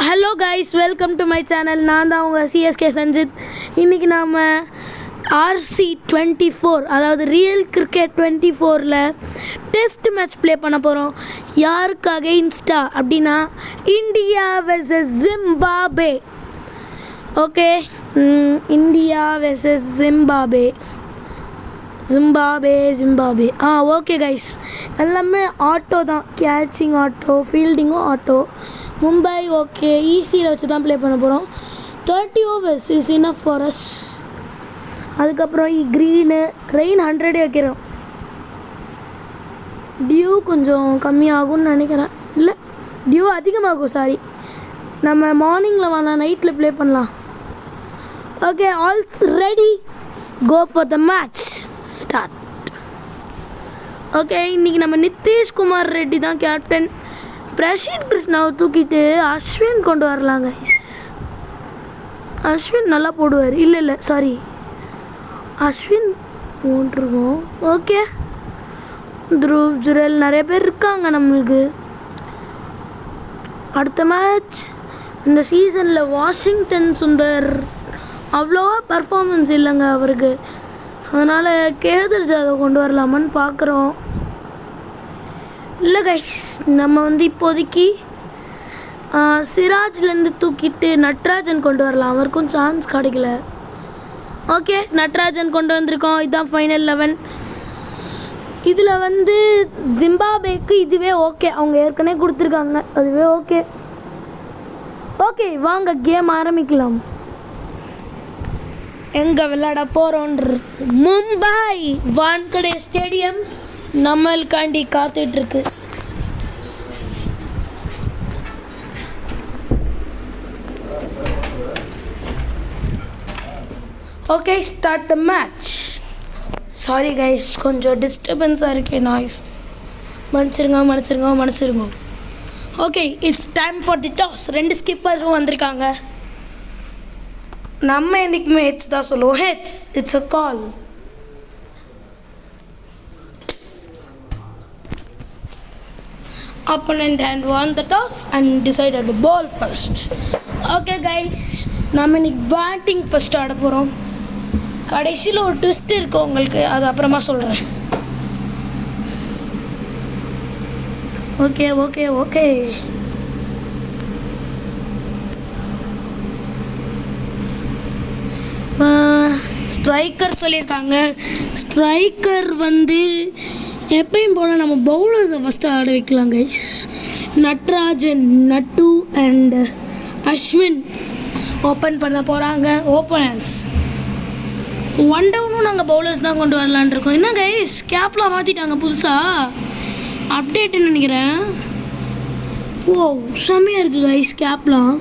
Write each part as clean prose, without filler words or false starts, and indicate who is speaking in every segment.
Speaker 1: Hello guys, welcome to my channel. நான் தான் உங்கள் சிஎஸ்கே சஞ்சித். இன்றைக்கி நாம் RC24, அதாவது ரியல் கிரிக்கெட் 24ல் டெஸ்ட் மேட்ச் ப்ளே பண்ண போகிறோம். யாருக்கு அகெயின்ஸ்டா அப்படின்னா India versus Zimbabwe. Okay, India versus Zimbabwe. Okay guys, எல்லாமே ஆட்டோ தான். கேட்சிங் ஆட்டோ, ஃபீல்டிங்கும் ஆட்டோ. மும்பை ஓகே, ஈஸியில் வச்சு தான் ப்ளே பண்ண போகிறோம். 30 overs is enough for us. அதுக்கப்புறம் க்ரீனு ரெயின் 100 வைக்கிறோம். டியூ கொஞ்சம் கம்மியாகும்னு நினைக்கிறேன். இல்லை, டியூ அதிகமாகும். சாரி, நம்ம மார்னிங்கில் வேணாம், நைட்டில் ப்ளே பண்ணலாம். Okay, all's ready, go for the match start. Okay, இன்றைக்கி நம்ம நிதிஷ்குமார் ரெட்டி தான் கேப்டன். பிரசித் கிருஷ்ணாவை தூக்கிட்டு அஸ்வின் கொண்டு வரலாங்க. அஸ்வின் நல்லா போடுவார். இல்லை சாரி, அஸ்வின் போட்டிருக்கோம். ஓகே, த்ருவ் ஜுரல் நிறைய பேர் இருக்காங்க நம்மளுக்கு. அடுத்த மேட்ச் இந்த சீசனில் வாஷிங்டன் சுந்தர் அவ்வளோவா பர்ஃபார்மன்ஸ் இல்லைங்க அவருக்கு. அதனால் கேதர் ஜாதவ் கொண்டு வரலாமான்னு பார்க்குறோம். இல்லை கைஸ், நம்ம இப்போதைக்கு சிராஜ்லேருந்து தூக்கிட்டு நட்ராஜன் கொண்டு வரலாம். அவருக்கும் சான்ஸ் கிடைக்கல. ஓகே, நட்ராஜன் கொண்டு வந்திருக்கோம். இதுதான் ஃபைனல் 11. இதில் ஜிம்பாப்வேக்கு இதுவே ஓகே. அவங்க ஏற்கனவே கொடுத்துருக்காங்க, அதுவே ஓகே. ஓகே, வாங்க கேம் ஆரம்பிக்கலாம். எங்கே விளையாட போகிறோன்றது மும்பை வான்கடே ஸ்டேடியம் நம்மளுக்காண்டி காத்துட்ருக்கு. Okay, start the match. Sorry guys, கொஞ்சம் டிஸ்டர்பன்ஸாக இருக்கே, நாய்ஸ். மன்னிச்சிருங்க. Okay, it's time for the toss. 2 ஸ்கிப்பரும் வந்திருக்காங்க. நம்ம என்றைக்குமே ஹெச் தான் சொல்லுவோம். H, it's a call. Opponent hand won the toss and decided to ball first. Okay guys, நம்ம இன்னைக்கு பேட்டிங் ஃபர்ஸ்ட் ஆட போகிறோம். கடைசியில் ஒரு ட்விஸ்ட் இருக்குது உங்களுக்கு, அது அப்புறமா சொல்கிறேன். ஓகே ஸ்ட்ரைக்கர் சொல்லியிருக்காங்க. ஸ்ட்ரைக்கர் எப்பயும் போல் நம்ம பவுலர்ஸை ஃபஸ்ட்டு ஆட வைக்கலாம் கைஸ். நட்ராஜன், நட்டு அண்ட் அஸ்வின் ஓப்பன் பண்ண போகிறாங்க. ஓப்பனர்ஸ் 1 டவுனும் நாங்கள் பவுலர்ஸ் தான் கொண்டு வரலான் இருக்கோம். என்ன கைஸ், கேப்லாம் மாற்றிட்டாங்க புதுசாக, அப்டேட்டுன்னு நினைக்கிறேன். ஓ, செம்மையாக இருக்குது கைஸ் கேப்லாம்.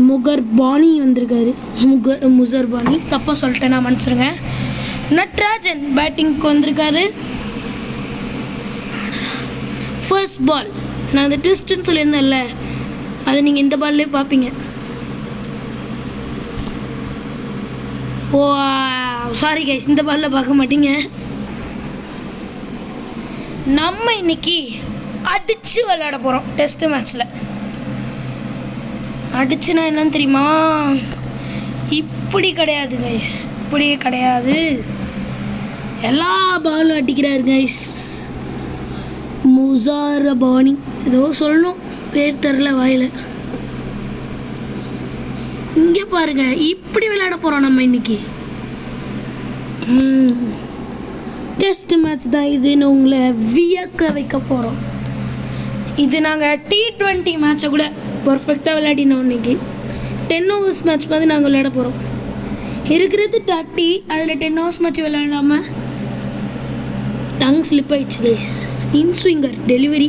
Speaker 1: முகர்பானி வந்திருக்காரு. முசர்பானி, தப்பாக சொல்லிட்டேன், நான் மன்னிச்சிருங்க. நட்ராஜன் பேட்டிங்க்கு வந்திருக்காரு. ஃபர்ஸ்ட் பால், நான் இந்த ட்விஸ்ட்டுன்னு சொல்லியிருந்தேன்ல, அதை நீங்கள் இந்த பால்லே பார்ப்பீங்க. ஓ சாரி கைஸ், இந்த பாலில் பார்க்க மாட்டீங்க. நம்ம இன்னைக்கு அடித்து விளையாட போகிறோம் டெஸ்ட் மேட்ச்சில். அடிச்சுனா என்னன்னு தெரியுமா? இப்படி கிடையாது கைஸ், இப்படியே கிடையாது. எல்லா பாலும் அடிக்கிறாரு கைஸ். முசாரபானி ஏதோ சொல்லணும், பேர் தெரில வாயில். இங்கே பாருங்க, இப்படி விளையாட போகிறோம் நம்ம இன்னைக்கு. டெஸ்ட் மேட்ச் தான் இதுன்னு உங்களை வியக்க வைக்க போகிறோம். இது நாங்கள் T20 மேட்சை கூட பர்ஃபெக்டாக விளையாடினோம். இன்னைக்கு 10 overs மேட்ச் மாதிரி நாங்கள் விளையாட போகிறோம். இருக்கிறது 30, அதில் 10 overs மேட்ச் விளையாடாமல் டங் ஸ்லிப் ஆயிடுச்சு guys. Inswinger delivery,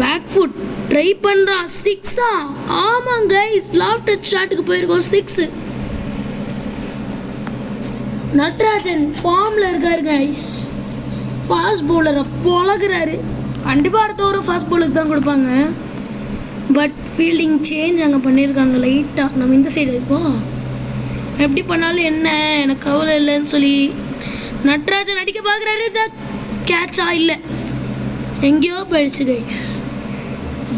Speaker 1: back foot try பண்ணுறா. 6ஆ? ஆமாம் கைஸ், லாஃப்ட் டச் ஷாட்டுக்கு போயிருக்கோம். 6. நட்ராஜன் ஃபார்மில் இருக்காரு கைஸ். ஃபாஸ்ட் பவுலரை பழகுறாரு. கண்டிப்பாக அடுத்த ஒரு ஃபாஸ்ட் பவுலருக்கு தான் கொடுப்பாங்க. பட் ஃபீல்டிங் சேஞ்ச் அங்கே பண்ணியிருக்காங்க லைட்டாக. நம்ம இந்த சைடு இருப்போம். எப்படி பண்ணாலும் என்ன, எனக்கு கவலை இல்லைன்னு சொல்லி நட்ராஜன் அடிக்க பார்க்குறாரு. கேட்சா இல்லை, எங்கேயோ போயிடுச்சு கைஸ்.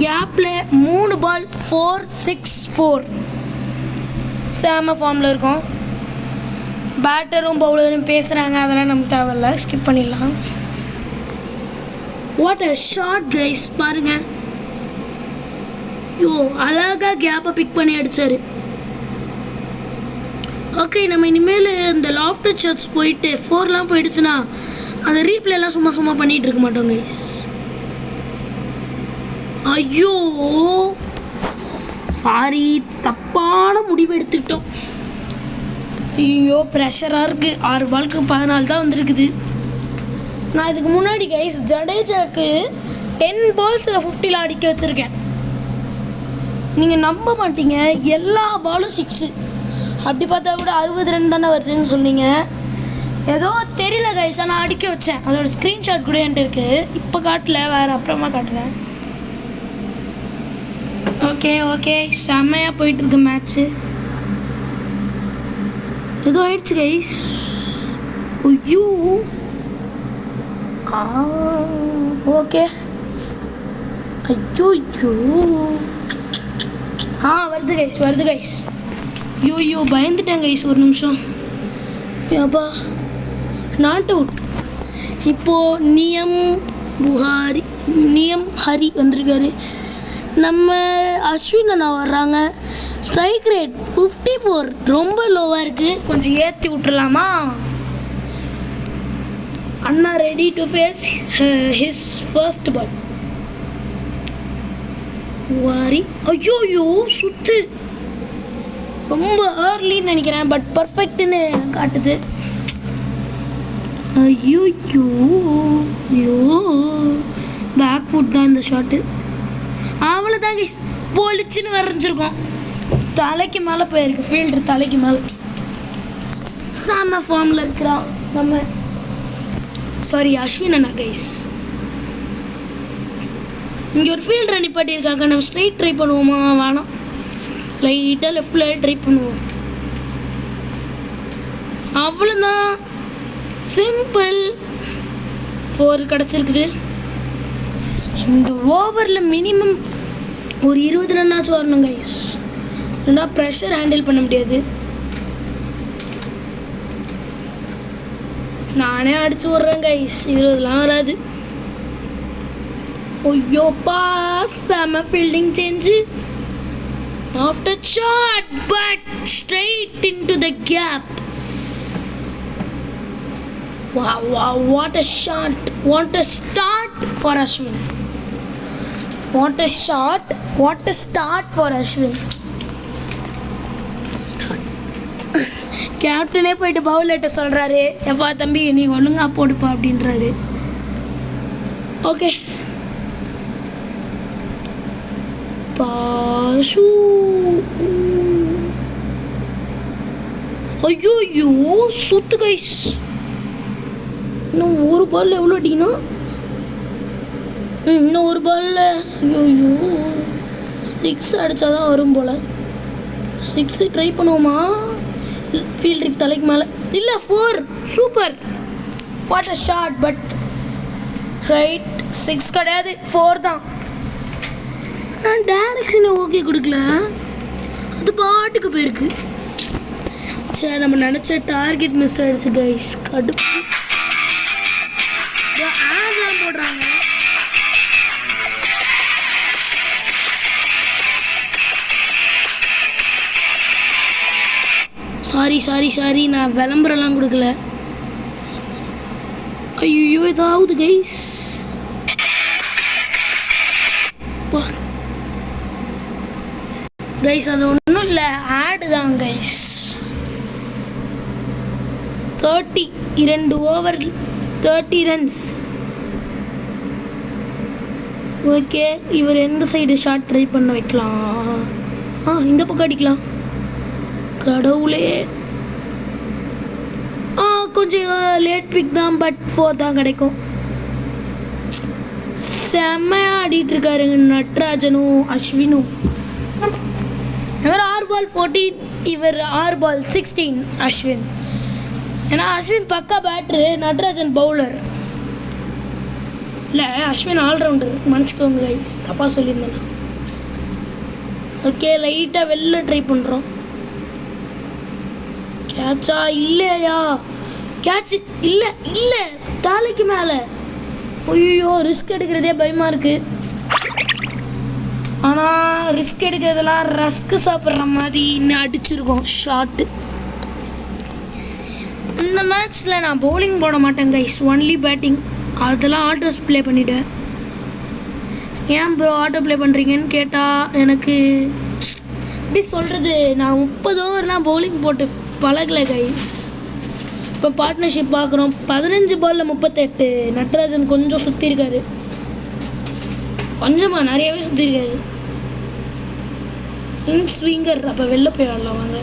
Speaker 1: கேப்பில் 3 பால் 4-6-4 செம ஃபார்மில் இருக்கும். பேட்டரும் பவுலரும் பேசுகிறாங்க, அதெல்லாம் நமக்கு தேவையில்ல, ஸ்கிப் பண்ணிடலாம். வாட் அ ஷாட் கைஸ், பாருங்க. யோ அழகாக கேப்பை பிக் பண்ணி அடித்தார். ஓகே, நம்ம இனிமேல் இந்த லாஃப்ட் ஷாட்ஸ் போயிட்டு 4லாம் போயிடுச்சுன்னா அந்த ரீப்ளேலாம் சும்மா சும்மா பண்ணிகிட்டு இருக்க மாட்டோம் கைஸ். ஐயோ சாரி, தப்பான முடிவு எடுத்துக்கிட்டோம். ஐயோ ப்ரெஷராக இருக்குது. 6 பாலுக்கு 14 தான் வந்திருக்குது. நான் இதுக்கு முன்னாடி கைஸ் ஜடேஜாவுக்கு 10 பால்ஸில் 50ல் அடிக்க வச்சுருக்கேன். நீங்கள் நம்ப மாட்டீங்க, எல்லா பாலும் 6. அப்படி பார்த்தா கூட 60 ரன் தானே வருதுன்னு சொன்னீங்க. ஏதோ தெரியல கைஸ், நான் அடிக்க வச்சேன். அதோட ஸ்க்ரீன்ஷாட் கூட என்கிட்ட இருக்குது. இப்போ காட்டல, வேறு அப்புறமா காட்டுறேன். ஓகே ஓகே, செம்மையாக போயிட்டுருக்கு மேட்ச்சு. ஏதோ ஆயிடுச்சு கைஸ். ஐயோ ஓகே. ஐயோ ஐயோ வருது கைஸ், வருது கைஸ். ஐயோ பயந்துட்டேன் கைஸ், ஒரு நிமிஷம். அப்பா நாட் அவுட். இப்போது நியம் ஹரி வந்திருக்காரு. நம்ம அஸ்வின் அண்ணா வர்றாங்க. ஸ்ட்ரைக் ரேட் 54, ரொம்ப லோவாக இருக்குது. கொஞ்சம் ஏற்றி விட்டுறலாமா? அண்ணா ready to face his first ball. வாரி ஐயோ சுத்து, ரொம்ப ஏர்லின்னு நினைக்கிறேன், பட் பர்ஃபெக்ட்னு காட்டுது. ஐயோ பேக் ஃபுட் தான் இந்த ஷாட்டு. அவ்வளோதான் கைஸ், போலிச்சுன்னு வரைஞ்சிருக்கோம். தலைக்கு மேலே போயிருக்கு, ஃபீல்டர் தலைக்கு மேலே. செம ஃபார்மில் இருக்கிறான் நம்ம, சாரி அஸ்வின் அண்ணா கைஸ். இங்கே ஒரு ஃபீல்டர் நிப்பாட்டியிருக்காங்க. நம்ம ஸ்ட்ரைட் ட்ரை பண்ணுவோமா? வேணாம், லைட்டாக லெஃப்டில் ட்ரை பண்ணுவோம். அவ்வளோதான், சிம்பிள். 4 கிடச்சிருக்குது. இந்த ஓவரில் மினிமம் ஒரு 20 ரன்னாச்சும் வரணும் கைஸ், இல்லைன்னா ப்ரெஷர் ஹேண்டில் பண்ண முடியாது. நானே அடிச்சு விட்றேன் கைஸ், 20லாம் வராது. ஐயோப்பா செம fielding change. After shot but straight into the gap. Wow, what a shot, what a start for Ashwin. What a shot, what a start for Ashwin. கேப்டனே போயிட்டு பவுலர்கிட்ட சொல்கிறாரு, எப்பா தம்பி நீ ஒழுங்காக போடுப்பா அப்படின்றாரு. ஓகே பாஷு. ஐயோ சுத்து கைஸ். இன்னும் ஒரு பாலில் எவ்வளோ அடிக்கணும்? இன்னும் ஒரு பாலில் ஐயோ 6 அடித்தா தான் வரும் போல். 6 ட்ரை பண்ணுவோமா? ஃபீல்டருக்கு தலைக்கு மேலே இல்லை, 4. Super, what a shot. But right 6 கிடையாது, 4 தான். நான் டைரக்ஷனை ஓகே கொடுக்கல, அது பாட்டுக்கு போயிருக்கு. சரி, நம்ம நினச்ச டார்கெட் மிஸ் ஆகிடுச்சு கைஸ். கடுப்பு. ஆட்லாம் போடுறாங்க. சாரி, நான் விளம்பரம்லாம் கொடுக்கல. ஐயோ ஏதாவது கைஸ். கைஸ் அது ஒன்றும் இல்லை, ஆடு தான் கைஸ். 32 over 30 runs. ஓகே, இவர் எந்த சைடு ஷாட் ட்ரை பண்ண வைக்கலாம்? இந்த பக்கம் அடிக்கலாம். கடவுளே, கொஞ்சம் லேட் பிக் தான், பட் 4 தான் கிடைக்கும். செம்மையாக ஆடிட்டு இருக்காருங்க நட்ராஜனும் அஸ்வினும். இவர் 6 பால் 14, இவர் 6 பால் 16 அஸ்வின். ஏன்னா அஸ்வின் பக்கா பேட்ரு, நட்ராஜன் பவுலர். இல்லை அஸ்வின் ஆல்ரவுண்டர், மன்னிச்சுக்கோங்க கைஸ், தப்பாக சொல்லியிருந்தேன். ஓகே, லைட்டாக வெளில ட்ரை பண்ணுறோம். கேட்சா இல்லையா? கேட்ச் இல்லை இல்லை, தலைக்கு மேலே. ஐயோ, ரிஸ்க் எடுக்கிறதே பயமாக இருக்குது. ஆனால் ரிஸ்க் எடுக்கிறதெல்லாம் ரஸ்க்கு சாப்பிட்ற மாதிரி இன்னும் அடிச்சிருக்கோம் ஷாட்டு. இந்த மேட்ச்சில் நான் பவுலிங் போட மாட்டேன் கைஸ், ஒன்லி பேட்டிங். அதெல்லாம் ஆட்டோஸ் ப்ளே பண்ணிவிடுவேன். ஏன் ப்ரோ ஆட்டோ ப்ளே பண்ணுறீங்கன்னு கேட்டால் எனக்கு எப்படி சொல்கிறது, நான் 30 ஓவர்லாம் பவுலிங் போட்டு பழகலை கைஸ். இப்போ பார்ட்னர்ஷிப் பார்க்குறோம். 15 பாலில் 38. நட்ராஜன் கொஞ்சம் சுற்றிருக்காரு, கொஞ்சமாக நிறையவே சுற்றிருக்காரு. இன் ஸ்விங்கர், அப்போ வெளில போய் ஆடலாம் வாங்க.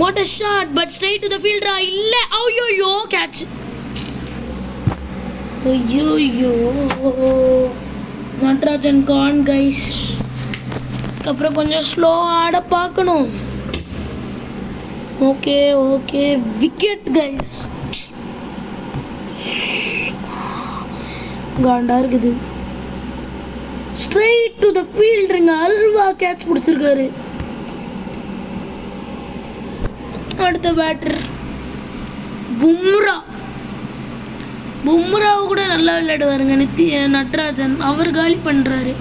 Speaker 1: What a shot, but straight to the ஃபீல்டரா? இல்லை, ஐயோ கேட்ச். ஐயோ, நட்ராஜன் கான் கைஸ். அப்புறம் கொஞ்சம் ஸ்லோ ஆட பார்க்கணும். Okay okay, wicket guys. காண்டா இருக்குது. ஸ்ட்ரைட் டு த ஃபீல்டருங்க, அல்வா கேட்ச் பிடிச்சிருக்காரு. அடுத்த பேட்டர் பும்ரா. பும்ராவை கூட நல்லா விளையாடுவாருங்க நட்ராஜன், அவர் காலி பண்ணுறாரு.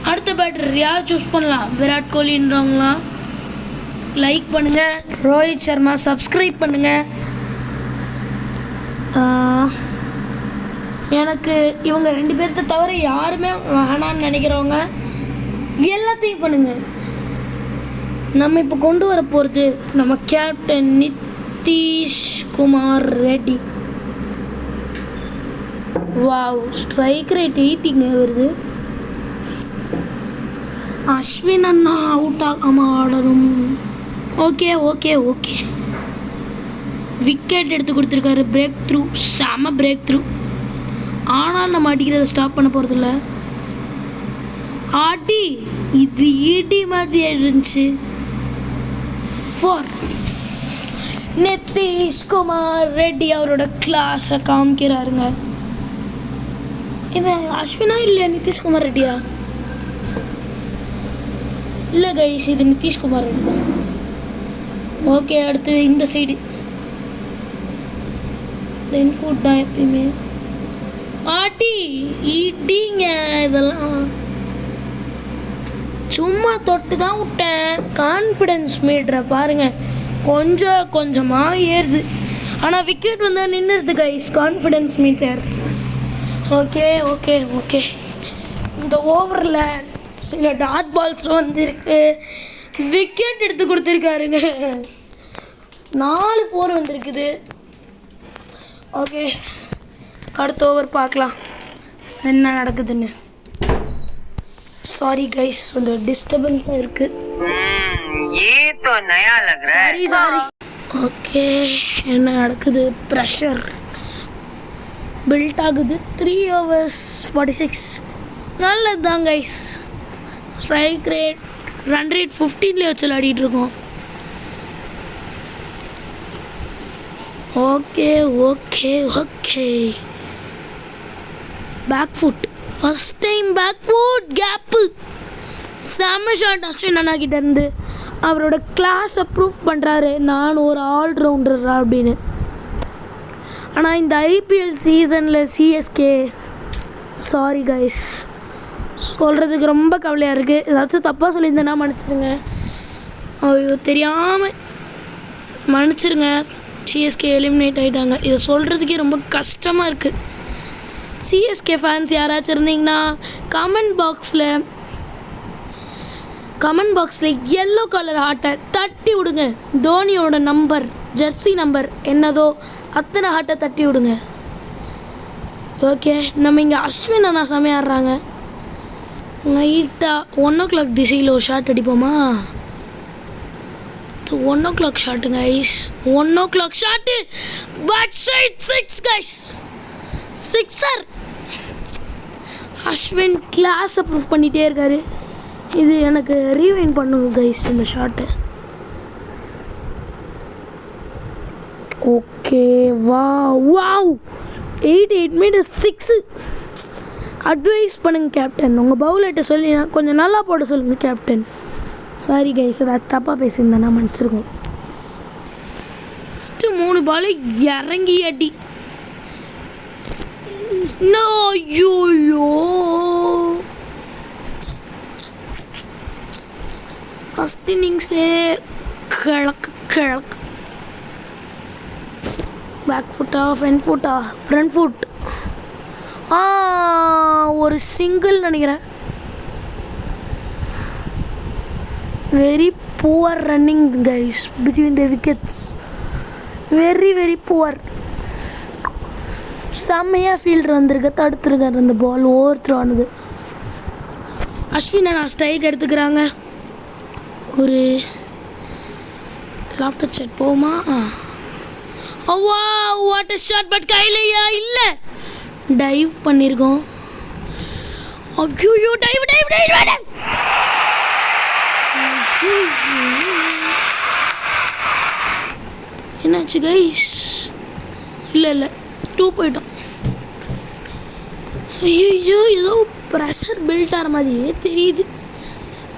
Speaker 1: அடுத்த பேட்டர் யார் சூஸ் பண்ணலாம்? விராட் கோலின்றவங்களாம். லைக் பண்ணுங்கள், ரோஹித் சர்மா சப்ஸ்கிரைப் பண்ணுங்கள். எனக்கு இவங்க 2 பேர்த்த தவிர யாருமே வேணான்னு நினைக்கிறவங்க எல்லாத்தையும் பண்ணுங்கள். நம்ம இப்போ கொண்டு வர போகிறது நம்ம captain Nitish Kumar Reddy. Wow, strike rate 80 வருது. அஸ்வின் அண்ணா அவுட் ஆகாமல் ஆடணும். ஓகே ஓகே ஓகே, விக்கெட் எடுத்து கொடுத்துருக்காரு. பிரேக் த்ரூ, செம பிரேக் த்ரூ. ஆனால் நம்ம அடிக்கிறத ஸ்டாப் பண்ண போகிறதில்ல. ஆடி இது ஈடி மாதிரி இருந்துச்சு. 4. நிதிஷ்குமார் ரெட்டி அவரோட கிளாஸை காமிக்கிறாருங்க. இது அஸ்வினா இல்லையா நிதிஷ்குமார் ரெட்டியா? இல்லை கைஸ், இது நிதிஷ்குமார் ரெட்டி தான். ஓகே, அடுத்து இந்த சைடு 10 ஃபுட் தான் எப்பயுமே. ஆட்டி இடிங்க, இதெல்லாம் சும்மா தொட்டு தான் விட்டேன். கான்ஃபிடென்ஸ் மீட்ரை பாருங்கள், கொஞ்சம் கொஞ்சமாக ஏறுது. ஆனால் விக்கெட் வந்து நின்றுடுது guys, confidence meter. Okay okay okay, இந்த ஓவரில் சில டாட் பால்ஸ் வந்துருக்கு. விக்கெட் எடுத்து கொடுத்துருக்காருங்க. 4 4 வந்திருக்குது. ஓகே, அடுத்த ஓவர் பார்க்கலாம் என்ன நடக்குதுன்னு. சாரி கைஸ், கொஞ்சம் டிஸ்டர்பன்ஸாக இருக்குது. Sorry sorry. ஓகே, என்ன நடக்குது? ப்ரெஷர் பில்ட் ஆகுது. 3 overs 46. நல்லது தான் guys. Strike rate, run rate 15லேயே வச்சு விளையாடிட்டு இருக்கோம். Okay okay okay, back foot, first time back foot, gap, செம்ம ஷாட் அஸ்வின் அண்ணா கிட்ட இருந்து. அவரோட கிளாஸை ப்ரூவ் பண்ணுறாரு, நான் ஒரு ஆல்ரவுண்டர் அப்படின்னு. ஆனால் இந்த ஐபிஎல் சீசனில் சிஎஸ்கே, சாரி கைஸ், சொல்கிறதுக்கு ரொம்ப கவலையாக இருக்குது. ஏதாச்சும் தப்பாக சொல்லியிருந்தேன்னா மன்னிச்சிருங்க. ஐயோ, தெரியாமல் மன்னிச்சிருங்க. சிஎஸ்கே எலிமினேட் ஆகிட்டாங்க. இதை சொல்கிறதுக்கே ரொம்ப கஷ்டமாக இருக்குது. சிஎஸ்கே ஃபேன்ஸ் யாராச்சும் இருந்தீங்கன்னா கமெண்ட் பாக்ஸில் எல்லோ கலர் ஹார்ட்டை தட்டி விடுங்க. தோனியோட நம்பர், ஜெர்சி நம்பர் என்னதோ அத்தனை ஹார்ட்டை தட்டி விடுங்க. ஓகே, நம்ம இங்கே அஸ்வின் அண்ணா சமையாடுறாங்க. லைட்டாக 1 o'clock திசையில் ஒரு ஷாட் அடிப்போமா? 1 o'clock ஷாட்டுங்க ஐஸ், 1 o'clock shot, but straight 6 guys, 6er. Ashwin கிளாஸை ப்ரூவ் பண்ணிகிட்டே இருக்காரு. இது எனக்கு ரீவைண்ட் பண்ணுங்க கைஸ் இந்த shot. Okay, wow 8 metre 6. Advise பண்ணுங்க கேப்டன், உங்கள் பவுலர்கிட்ட சொல்லி கொஞ்சம் நல்லா போட சொல்லுங்கள் கேப்டன். சாரி கைஸ், அதை தப்பாக பேசியிருந்தேன், மன்னிச்சிருக்கோம். ஃபஸ்ட்டு 3 பால் இறங்கி அடி. ஐயோ ஃபஸ்ட் இன்னிங்ஸே கிழக்கு பேக் ஃபுட்டா ஃப்ரண்ட் ஃபுட். ஒரு சிங்கிள் நினைக்கிறேன். Very poor running guys between the wickets. Very poor. செம்மையாக ஃபீல்டர் வந்திருக்க, தடுத்துருக்காரு அந்த பால் ஓவர் த்ரோ ஆனது. அஸ்வின் நான் ஸ்ட்ரைக் எடுத்துக்கிறாங்க. ஒரு லாஃப்ட் செட் போமா. வாட் அ ஷாட், பட் கையிலையா இல்லை, டைவ் பண்ணியிருக்கோம். ஐயோ டைவ். என்னாச்சு கைஸ்? இல்லை 2 போயிட்டோம். ஐயோ ஏதோ ப்ரெஷர் பில்ட் ஆகிற மாதிரியே தெரியுது.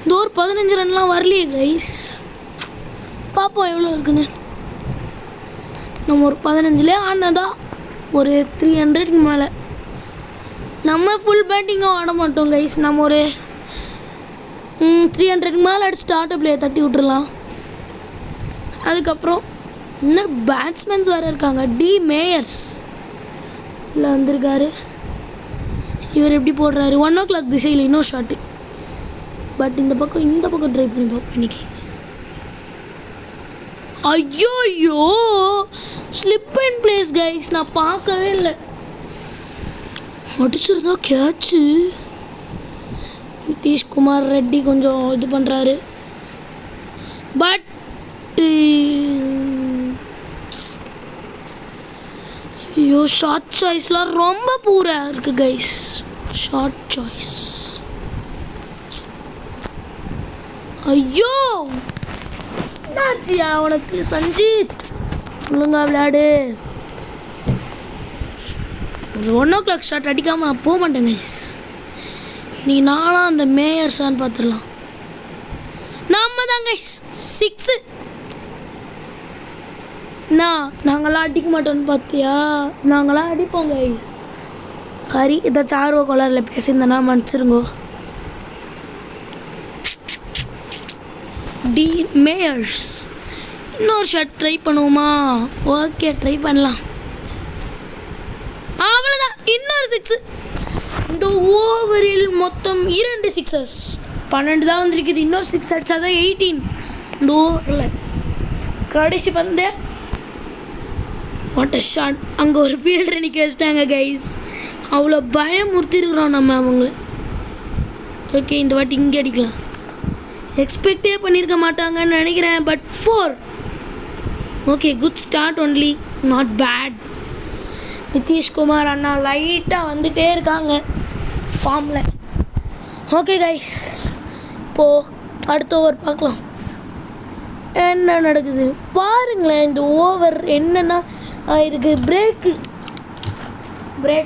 Speaker 1: இந்த ஒரு 15 ரன்லாம் வரலையே கைஸ். பார்ப்போம் எவ்வளோ இருக்குன்னு. நம்ம ஒரு 15லே ஆனதா ஒரு 300க்கு மேலே. நம்ம ஃபுல் பேட்டிங்காக ஆட மாட்டோம் கைஸ். நம்ம ஒரு 300க்கு மேலே அடிச்சு ஸ்டார்ட் பிளே தட்டி விட்டுறலாம். அதுக்கப்புறம் இன்னும் பேட்ஸ்மேன்ஸ் வேறு இருக்காங்க. டி மேயர்ஸ் இல்லை வந்திருக்காரு. இவர் எப்படி போடுறாரு? 1 o'clock திசையில் இன்னொரு ஷாட்டு. பட் இந்த பக்கம் ட்ரை பண்ணி பார்ப்போம் இன்னைக்கு. ஐயோ ஸ்லிப் அண்ட் பிளேஸ் கைஸ், நான் பார்க்கவே இல்லை. அடிச்சிருந்தா கேட்சு. நிதிஷ்குமார் ரெட்டி கொஞ்சம் இது பண்ணுறாரு. பட் ஐயோ ஷார்ட் சாய்ஸ்லாம் ரொம்ப பூராக இருக்குது கைஸ். Short choice. ஐயோ என்னாச்சியா உனக்கு சஞ்சீத்? ஒழுங்கா விளையாடு. ஒரு 1 o'clock ஷாட் அடிக்காமல் நான் போக மாட்டேன் கைஸ். நீ நானும் அந்த மேயர்ஸான்னு பார்த்துடலாம். நம்ம தான் கைஸ் 6. நாங்களாம் அடிக்க மாட்டோன்னு பார்த்தியா? நாங்களாம் அடிப்போம் கைஸ். சாரி, ஏதாச்சும் ஆர்வ கோளாறில் பேசியிருந்தேன்னா மன்னிச்சிருங்கோ. டி மேயர்ஸ் இன்னொரு ஷாட் ட்ரை பண்ணுவோமா? ஓகே ட்ரை பண்ணலாம். அவ்வளோதான், இன்னொரு 6. இந்த ஓவரில் மொத்தம் 2 சிக்ஸஸ். 12 தான் வந்திருக்குது. இன்னொரு 6 அடிச்சா தான் 18. இந்த ஓவரில் கடைசி பந்து. What a shot. அங்கே ஒரு ஃபீல்டரை நிற்க வச்சிட்டாங்க கைஸ். அவ்வளோ பயமுறுத்திருக்கிறோம் நம்ம அவங்க. ஓகே இந்த வாட்டி இங்கே அடிக்கலாம். எக்ஸ்பெக்டே பண்ணியிருக்க மாட்டாங்கன்னு நினைக்கிறேன். But 4. Okay good start only, not bad. Nitish Kumar அண்ணா லைட்டாக வந்துகிட்டே இருக்காங்க ஃபார்மில். ஓகே கைஸ், இப்போது அடுத்த ஓவர் பார்க்கலாம் என்ன நடக்குது பாருங்களேன். இந்த ஓவர் என்னென்னா இதுக்கு பிரேக்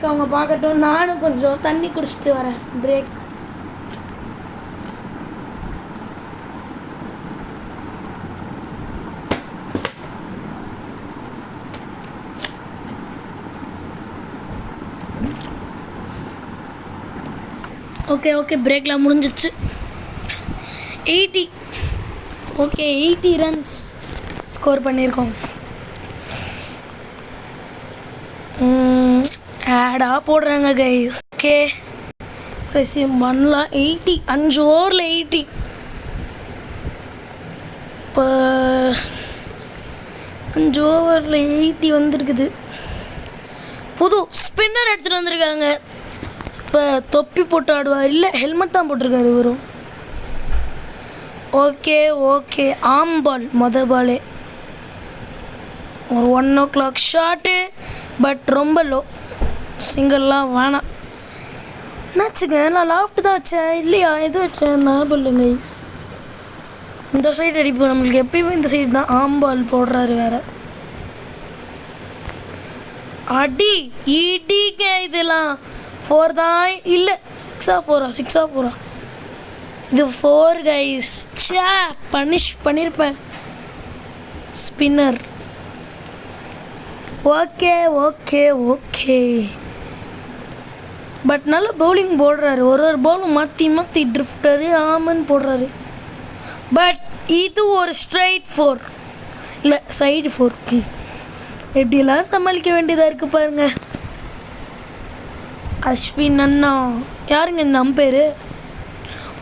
Speaker 1: அவங்க பார்க்கட்டும். நானும் கொஞ்சம் தண்ணி குடிச்சிட்டு வரேன். பிரேக். ஓகே பிரேக்லாம் முடிஞ்சிச்சு. 80. ஓகே 80 ரன்ஸ் ஸ்கோர் பண்ணியிருக்கோம். ஆடாக போடுறாங்க கைஸ். ஓகே ரெஸ்யூம் பண்ணலாம். 80 5 ஓவரில் 80. இப்போ 5 ஓவரில் 80 வந்துருக்குது. புது ஸ்பின்னர் எடுத்துகிட்டு வந்திருக்காங்க. இப்போ தொப்பி போட்டு ஆடுவார், இல்லை ஹெல்மெட் தான் போட்டிருக்காரு இவரும். ஓகே ஆம் பால். பாலே ஒரு 1 o'clock ஷாட்டு. பட் ரொம்ப லோ. சிங்கிள்லாம் வேணாம். என்னாச்சுங்க, நான் லாஃப்ட் தான் வச்சேன் இல்லையா? எது வச்சேன் நான் சொல்லுங்க கைஸ். இந்த சைடு அடிப்போம். நம்மளுக்கு எப்பயுமே இந்த சைடு தான். ஆம் பால் போடுறாரு வேறு. அடி இடிங்க இதெல்லாம் 4 தான் இல்லை 6 இது 4 கைஸ். சே பனிஷ் பண்ணியிருப்பேன் ஸ்பின்னர். ஓகே பட் நல்ல பவுலிங் போடுறாரு. ஒரு பவுலும் மாற்றி ட்ரிஃப்டரு ஆமன் போடுறாரு. பட் இது ஒரு ஸ்ட்ரைட் 4 இல்லை சைடு 4. எப்படியெல்லாம் சமாளிக்க வேண்டியதாக இருக்குது பாருங்க. அஸ்வின் அண்ணா யாருங்க இந்த அம்பேரு?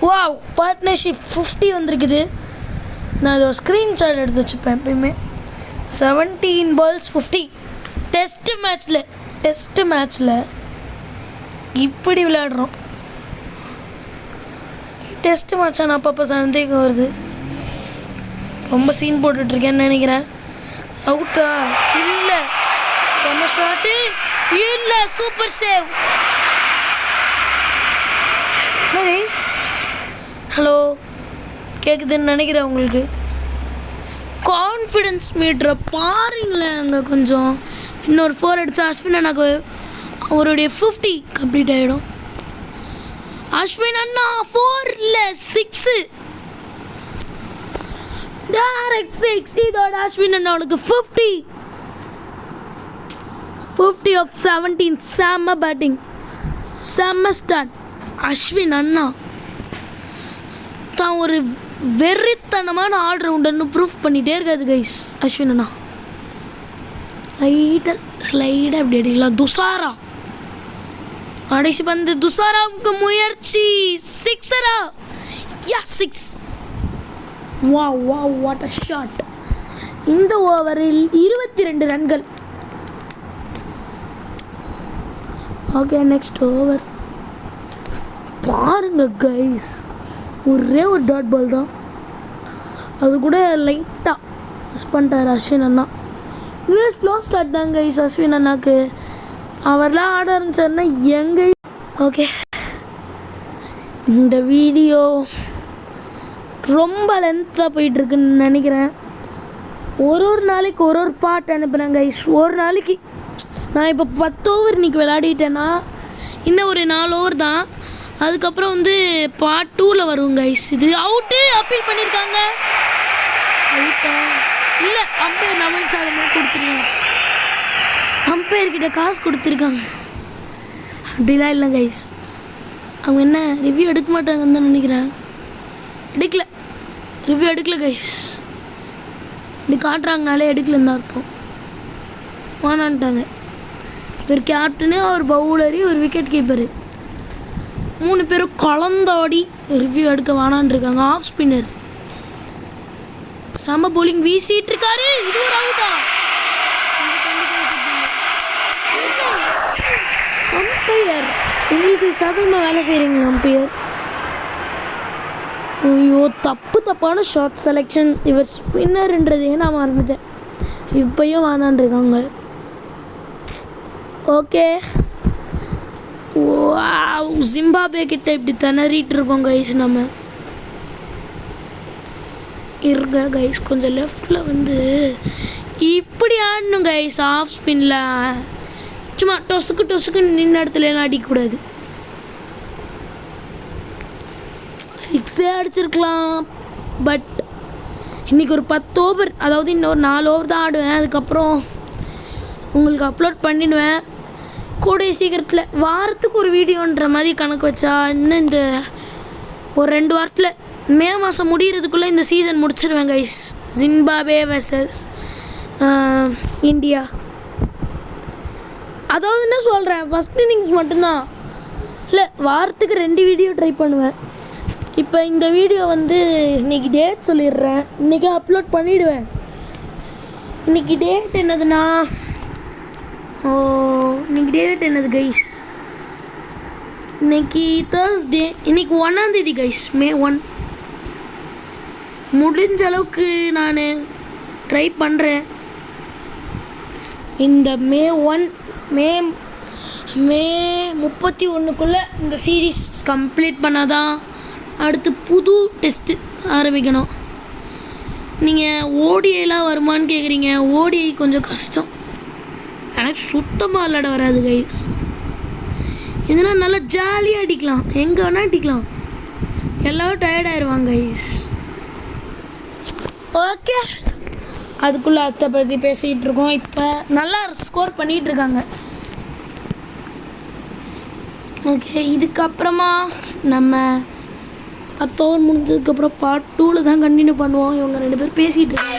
Speaker 1: வாவ் பார்ட்னர்ஷிப் 50 வந்திருக்குது. நான் இதோட ஸ்க்ரீன்ஷாட் எடுத்து வச்சுப்பேன் எப்பயுமே. 17 balls 50 டெஸ்ட் மேட்ச்சில் இப்படி விளையாடுறோம். டெஸ்ட் மேட்சா நான் அப்பப்போ சந்தேகம் வருது. ரொம்ப சீன் போட்டுட்ருக்கேன்னு நினைக்கிறேன். அவுட்டா இல்லை செம்ம ஷாட்டு இல்லை சூப்பர் சேவ். ஹலோ கேட்குதுன்னு நினைக்கிறேன். உங்களுக்கு கான்ஃபிடென்ஸ் மீட்டரை பாருங்களேன். அங்கே கொஞ்சம் இன்னொரு 4 அடித்தா அஸ்வின் அண்ணாக்கு அவருடைய 50 கம்ப்ளீட் ஆகிடும். அஸ்வின் அண்ணா 4 இல்லை 6 டைரக்ட் 6. இதோட அஸ்வின் அண்ணா அவனுக்கு 50 of 17. செம்ம பேட்டிங் செம்ம ஸ்டார்ட். அஸ்வின் அண்ணா தான் ஒரு வெறித்தனமான ஆல்ரவுண்டர்னு ப்ரூஃப் பண்ணிகிட்டே இருக்காது கைஸ். அஸ்வின் அண்ணா ஸ்லைடாக எப்படி அடிக்கலாம். துசாரா கடைசி பந்து துசாராவுக்கு முயற்சி. 6 6. Wow what a shot. இந்த ஓவரில் 22 ரன்கள். ஓகே நெக்ஸ்ட் ஓவர் பாருங்க கைஸ். ஒரே ஒரு டாட் பால் தான், அது கூட லைட்டாக மிஸ் பண்ணிட்டார் அஸ்வின் அண்ணா. இதுவே ஸ்லோ ஸ்டார்ட் தான் கைஸ் அஸ்வின் அண்ணாக்கு. அவர்லாம் ஆட ஆரம்பிச்சாருன்னா எங்கே. ஓகே இந்த வீடியோ ரொம்ப லென்த்தாக போயிட்டுருக்குன்னு நினைக்கிறேன். ஒரு நாளைக்கு ஒரு பார்ட் அனுப்புகிறேன் கைஸ். ஒரு நாளைக்கு நான் இப்போ 10 ஓவர் இன்றைக்கி விளையாடிட்டேன்னா இன்னும் ஒரு 4 ஓவர் தான். அதுக்கப்புறம் வந்து பார்ட் 2ல் வரும் கைஸ். இது அவுட்டு அப்பீல் பண்ணியிருக்காங்க. அவுட்டா இல்லை அம்பையர் லெவல் சாதமாக கொடுத்துருக்காங்க. அம்பையர்கிட்ட காசு கொடுத்துருக்காங்க. அப்படிலாம் இல்லை கைஸ். அவங்க என்ன ரிவ்யூ எடுக்க மாட்டாங்கன்னு தான் நினைக்கிறேன். ரிவ்யூ எடுக்கல கைஸ். இப்படி காட்டுறாங்கனாலே எடுக்கலன்னு அர்த்தம். வானான்ட்டாங்க. ஒரு கேப்டனு ஒரு பவுலரு ஒரு விக்கெட் கீப்பரு 3 பேரும் கலந்தாடி ரிவ்யூ எடுக்க வானான்ருக்காங்க. ஆஃப் ஸ்பின்னர் செம்ம போலிங் வீசிட்டு இருக்காரு. இது ஒரு அவுட்டா. அம்பையர் உங்களுக்கு சதமாக வேலை செய்கிறீங்களா அம்பையர்? ஐயோ தப்பான ஷார்ட் செலெக்ஷன். இவர் ஸ்பின்னர்ன்றதையே நான் மறந்துட்டேன். இப்போயும் வானான்ருக்காங்க. ஓகே ஜிம்பாப்வே கிட்ட இப்படி திணறிட்டு இருக்கோம் கைஸ். நம்ம இருங்க கைஸ் கொஞ்சம் லெஃப்டில் வந்து இப்படி ஆடணும் கைஸ். ஆஃப் ஸ்பின்னில் சும்மா டொசுக்கு நின்ன இடத்துலலாம் அடிக்கக்கூடாது. 6 அடிச்சிருக்கலாம். பட் இன்றைக்கி ஒரு 10 ஓவர், அதாவது இன்னொரு 4 ஓவர் தான் ஆடுவேன். அதுக்கப்புறம் உங்களுக்கு அப்லோட் பண்ணிடுவேன் கூடிய சீக்கிரத்தில். வாரத்துக்கு ஒரு வீடியோன்ற மாதிரி கணக்கு வச்சா இன்னும் இந்த ஒரு 2 வாரத்தில் மே மாதம் முடிகிறதுக்குள்ளே இந்த சீசன் முடிச்சிடுவேன் கைஸ். Zimbabwe versus India. அதாவது என்ன சொல்கிறேன், ஃபஸ்ட் இன்னிங்ஸ் மட்டும்தான் இல்லை, வாரத்துக்கு 2 வீடியோ ட்ரை பண்ணுவேன். இப்போ இந்த வீடியோ வந்து இன்றைக்கி டேட் சொல்லிடுறேன். இன்றைக்கி அப்லோட் பண்ணிவிடுவேன். இன்றைக்கி டேட் என்னதுன்னா இன்றைக்கி டேட் என்னது கைஸ்? இன்றைக்கி தேர்ஸ்டே. இன்றைக்கி 1ஆம் தேதி கைஸ், May 1. முடிஞ்ச அளவுக்கு நான் ட்ரை பண்ணுறேன். இந்த May 1 மே 31க்குள்ளே இந்த சீரீஸ் கம்ப்ளீட் பண்ணாதான் அடுத்து புது டெஸ்ட்டு ஆரம்பிக்கணும். நீங்கள் ஓடிஐலாம் வருமானு கேட்குறீங்க. ஓடிஐ கொஞ்சம் கஷ்டம் எனக்கு சுத்தமாக விளையாட வராது கைஸ். இதனால் நல்லா ஜாலியாக அடிக்கலாம், எங்கே வேணால் அடிக்கலாம். எல்லோரும் டயர்ட் ஆயிடுவாங்க கைஸ். ஓகே, அதுக்குள்ளே அத்தை பற்றி பேசிகிட்டு இருக்கோம். இப்போ நல்லா ஸ்கோர் பண்ணிகிட்டு இருக்காங்க. ஓகே, இதுக்கப்புறமா நம்ம 10 ஓவர் முடிஞ்சதுக்கப்புறம் பார்ட் 2ல் தான் கண்டினியூ பண்ணுவோம். இவங்க 2 பேர் பேசிகிட்டு இருக்காங்க.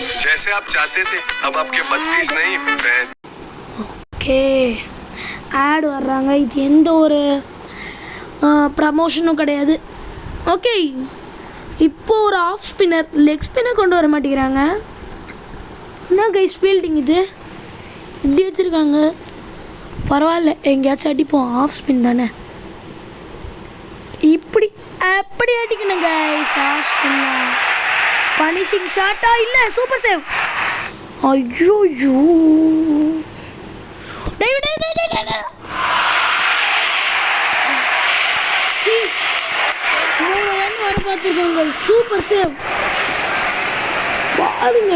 Speaker 1: ஓகே, ஆட் வர்றாங்க. இது எந்த ஒரு ப்ரமோஷனும் கிடையாது. ஓகே, இப்போ ஒரு ஆஃப் ஸ்பின்னர், லெக் ஸ்பின்னர் கொண்டு வர மாட்டேங்கிறாங்க. என்ன கைஸ் ஃபீல்டிங் இது இப்படி வச்சுருக்காங்க? பரவாயில்ல, எங்கேயாச்சும் அடிப்போம், ஆஃப் ஸ்பின் தானே. இப்படி அப்படி அடிக்கணும் கைஸ். ஆஃப் ஸ்பின்னா பனிஷிங் ஷாட்டா? இல்லை, சூப்பர் சேவ். ஐயோ பார்த்துருக்காங்க. சூப்பர் சேவ் பாருங்க,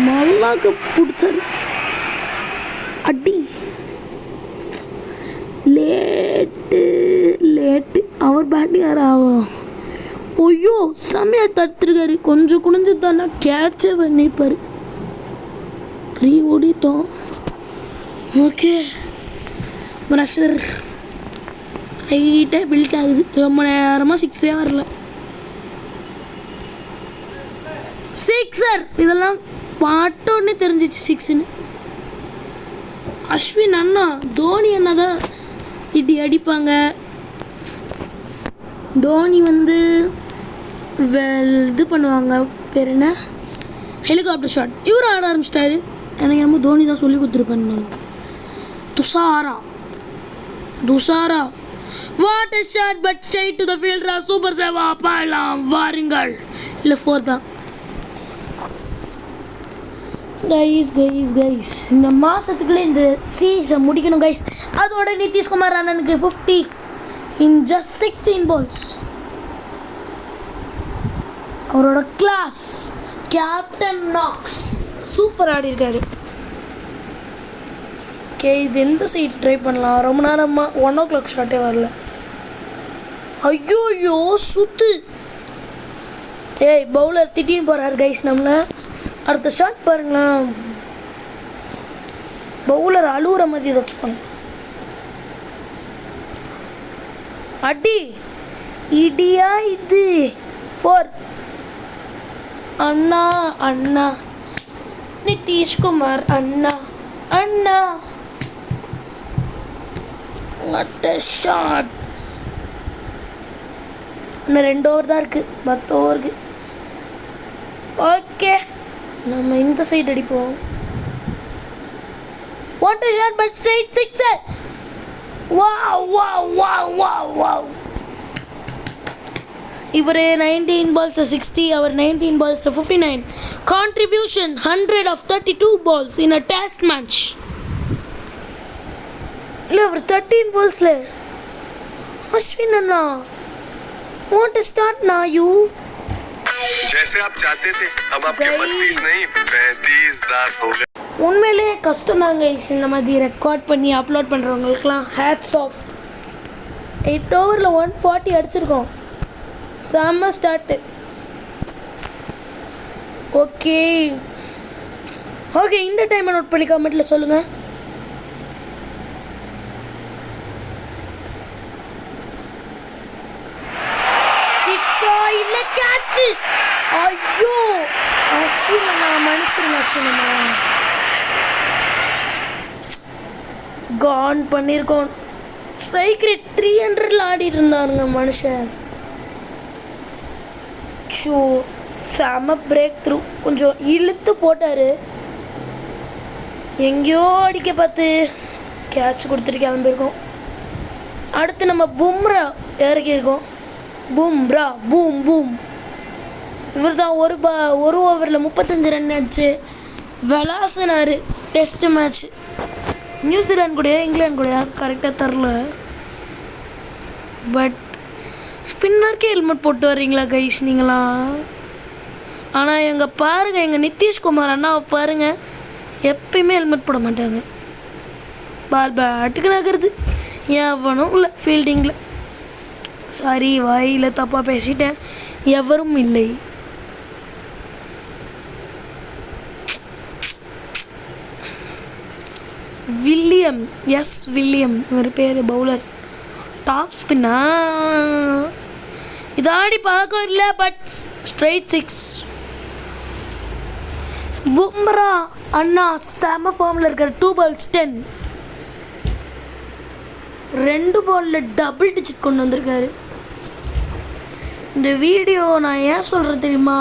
Speaker 1: மல்லாக்க பிடிச்சது அடி. லேட்டு அவர் பேட்டிங் ஆகும். ஐயோ, செம்மையாக தடுத்துருக்காரு. கொஞ்சம் குனிஞ்சு தானே கேட்சே பண்ணியிருப்பார். 3 ஓடிட்டோம். ஓகே, ப்ரெஷர் ரைட்டாக பில்ட் ஆகுது. ரொம்ப நேரமாக 6 வரல. சிக்ஸர், இதெல்லாம் பாட்டோன்னே தெரிஞ்சிச்சு 6ன்னு. அஸ்வின் அண்ணா, தோனி அண்ணா தான் இப்படி அடிப்பாங்க. தோனி வந்து இது பண்ணுவாங்க, பேர் என்ன, ஹெலிகாப்டர் ஷாட். இவர் ஆட ஆரம்பிச்சிட்டாரு. எனக்கு என்னமோ தோனி தான் சொல்லி கொடுத்துருப்பான்னு. Thushara what a shot, but straight to the fielder. Super சேவா பாடலாம் வாருங்கள். இல்லை 4 தான். கைஸ் இந்த மாதத்துக்குள்ளே இந்த சீசன் முடிக்கணும் கைஸ். அதோட நிதிஷ்குமார் அண்ணனுக்கு 50 in just 16 balls. அவரோட கிளாஸ் கேப்டன் நாக்ஸ் சூப்பர் ஆடி இருக்காரு. ஓகே, இது எந்த சைடு ட்ரை பண்ணலாம்? ரொம்ப நேரமாக 1 o'clock ஷாட்டே வரல. ஐயோ சுத்து. பவுலர் திட்டின்னு போகிறாரு கைஸ் நம்மளை. அடுத்த ஷாட் பாருங்களேன், பவுலர் அழுகுற மாதிரி ஏதாச்சும் பண்ண. அடி இடியா இது 4. அண்ணா நிதிஷ்குமார் அண்ணா ஷாட். இன்னும் 2 ஓவர் தான் இருக்குது 10 ஓவருக்கு. ஓகே, நம்ம இந்த சைடு அடிப்போம். What a shot, but straight sixer. Wow. இவர் 19 balls to 60, our 19 balls to 59. Contribution 100 of 32 balls in a test match. இல்லை, அவர் 13 balls. Ashwin Anna, want to start now you?
Speaker 2: जैसे आप चाहते थे, अब आपके 32 नहीं 35 दांत हो गए.
Speaker 1: உண்மையிலே கஷ்டம் தாங்க இந்த மாதிரி ரெக்கார்ட் பண்ணி அப்லோட் பண்ணுறவங்களுக்குலாம் ஹேட்ஸ் ஆஃப். 8 ஓவரில் 140 அடிச்சிருக்கோம். செம்ம ஸ்டார்ட்டு. ஓகே, இந்த டைமை நோட் பண்ணி கமெண்ட்டில் சொல்லுங்கள். இல்லை கேட்சு. ஐயோ அஸ்வின் அண்ணா, மன்னிச்சிருங்க அஸ்வின் அண்ணா. கான் பண்ணியிருக்கோம். ஸ்ட்ரைக் ரேட் 300 ஆடிட்டு இருந்தாருங்க மனுஷன். செம பிரேக் த்ரூ. கொஞ்சம் இழுத்து போட்டார். எங்கேயோ அடிக்க பார்த்து கேட்ச் கொடுத்துட்டு கிளம்பியிருக்கோம். அடுத்து நம்ம பும்ரா இறக்கியிருக்கோம். பும்ரா பூம். இவர் தான் ஒரு ஓவரில் 35 ரன் அடிச்சு விளாசினார். டெஸ்ட் மேட்ச் நியூசிலாந்து கூட இங்கிலாந்து கூட கரெக்டாக தரல. பட் ஸ்பின்னருக்கே ஹெல்மெட் போட்டு வர்றீங்களா கைஸ் நீங்களாம்? ஆனால் எங்கள் நிதிஷ்குமார் அண்ணாவை பாருங்கள், எப்பயுமே ஹெல்மெட் போட மாட்டாங்க. பால் பேட்டுக்கு நகருது, எவனும் இல்லை ஃபீல்டிங்கில். சாரி, வாயில் தப்பாக பேசிட்டேன், எவரும் இல்லை. வில்லியம், எஸ் வில்லியம் இவர் பேர், பவுலர். டாப் ஸ்பின்னா இதாடி பார்க்க இல்லை, பட் ஸ்ட்ரைட் 6. பும்ரா அண்ணா செம ஃபார்மில் இருக்கார். 2 balls 10, 2 பாலில் டபுள் டிஜிட் கொண்டு வந்திருக்காரு. இந்த வீடியோ நான் ஏன் சொல்கிறேன் தெரியுமா,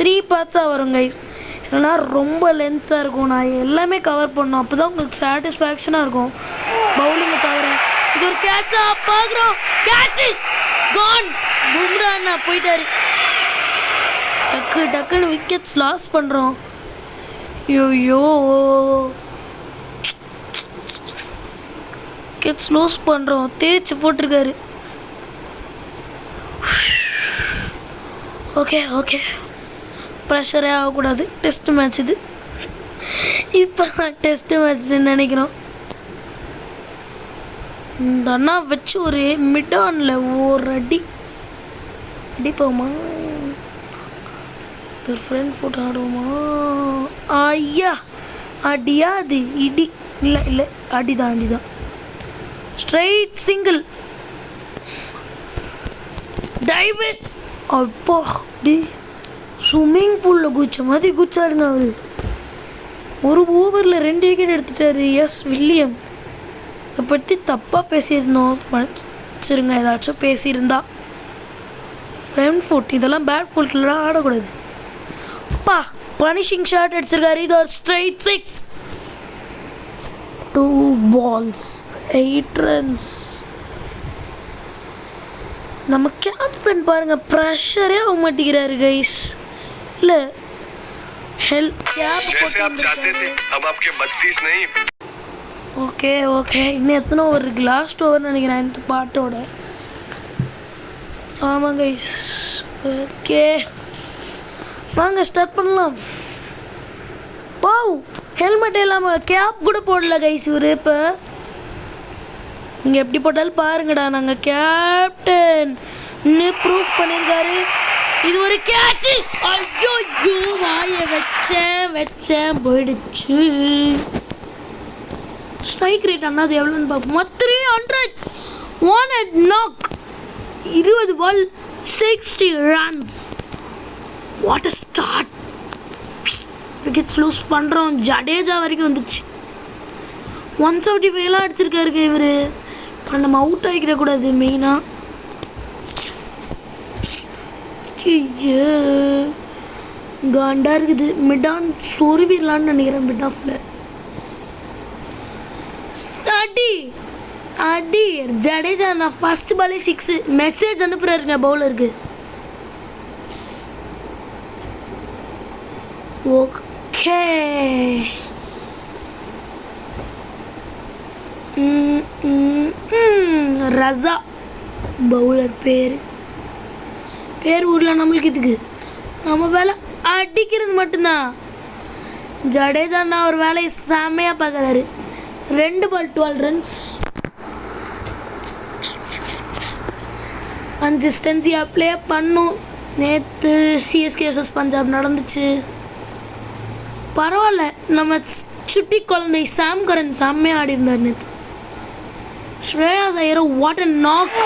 Speaker 1: 3 பார்ட்ஸாக வரும் கைஸ், இல்லைனா ரொம்ப லென்த்தாக இருக்கும். நான் எல்லாமே கவர் பண்ணணும், அப்போ தான் உங்களுக்கு சாட்டிஸ்ஃபேக்ஷனாக இருக்கும். பவுலிங்கை தவிர இது ஒரு கேட்சா பார்க்குறோம், கேட்சு கான். பும்ரா அண்ணா போயிட்டாரு. டக்குன்னு விக்கெட்ஸ் லாஸ் பண்ணுறோம். ஐயோ விக்கெட்ஸ் லூஸ் பண்ணுறோம். தேய்ச்சி போட்டிருக்காரு. ஓகே ப்ரெஷரே ஆகக்கூடாது. டெஸ்ட் மேட்ச் இது, இப்போ டெஸ்ட் மேட்ச்னு நினைக்கிறோம். இந்த அண்ணா வச்சு ஒரு மிட் ஆனில் ஒரு அடிப்போமா, ஒரு ஃப்ரெண்ட் ஃபுட் ஆடுவோமா? ஐயா அடியா, அது இடி இல்லை அடிதான். Straight single, dive. அப்போ டி ஸ்விம்மிங் பூலில் குச்ச மாதிரி குச்சாருங்க அவர். ஒரு ஓவரில் 2 விக்கெட் எடுத்துட்டாரு. Yes William. இதை பற்றி தப்பாக பேசியிருந்தோம், மன்னிச்சிருங்க. ஏதாச்சும் பேசியிருந்தா. ஃப்ரண்ட் ஃபுட் இதெல்லாம் பேட் ஃபுட்லாம் ஆடக்கூடாது. அப்பா பனிஷிங் ஷாட் அடிச்சிருக்காரு. இது ஒரு ஸ்ட்ரைட் 6. 2 balls 8 runs. நம்ம கேப்டன் பாருங்க, ப்ரெஷரே ஆக மாட்டேங்கிறாரு கைஸ். இல்லை ஹெல்ப்
Speaker 2: जैसे आप चाहते थे अब आपके 32 नहीं.
Speaker 1: ஓகே இன்னும் எத்தனை ஓவர் இருக்கு? லாஸ்ட் ஓவர் நினைக்கிறேன் இந்த பாட்டோட. ஆமாம் கைஸ். ஓகே வாங்க ஸ்டார்ட் பண்ணலாம். ஹெல்மெட் இல்லாமல் கேப் கூட போடல கைஸ் இவர். இப்போ இங்கே எப்படி போட்டாலும் பாருங்கடா, நாங்கள் கேப்டன் ப்ரூஃப் பண்ணியிருக்காரு. இது ஒரு கேட்ச். ஐயோ வாயை வச்சேன் போயிடுச்சு. ஸ்ட்ரைக் ரேட் அண்ணாது எவ்வளோன்னு பார்ப்போம். 300 1 at knock. 20 ball 60 runs. What a start. Wickets loose பண்ணுறோம். ஜடேஜா வரைக்கும் வந்துச்சு. 175 அடிச்சிருக்காரு இவர். இப்போ நம்ம அவுட் ஆகிக்கிறக்கூடாது மெயினாக. காண்டா இருக்குது. மிட்-ஆன் சொருவிடலான்னு நினைக்கிறேன். மிட் ஆஃபில் அடி ஜடேஜா நான் ஃபர்ஸ்ட் பாலே 6. மெசேஜ் அனுப்புறாருங்க பவுலருக்கு. ஓகே ரஸா பவுலர் பேர் ஊரில் நம்மளுக்கு இதுக்கு நம்ம வேலை அடிக்கிறது மட்டும்தான். ஜடேஜா நான் ஒரு வேலையை செம்மையாக பார்க்குறாரு. 2 ball 12 runs. கன்சிஸ்டன்சியாக ப்ளே பண்ணும். நேற்று சிஎஸ்கே vs பஞ்சாப் நடந்துச்சு. பரவாயில்ல, நம்ம சுட்டி குழந்தை சாம் கரன் செம்மையாக ஆடி இருந்தார் நேற்று. Shreyas Iyer what a knock.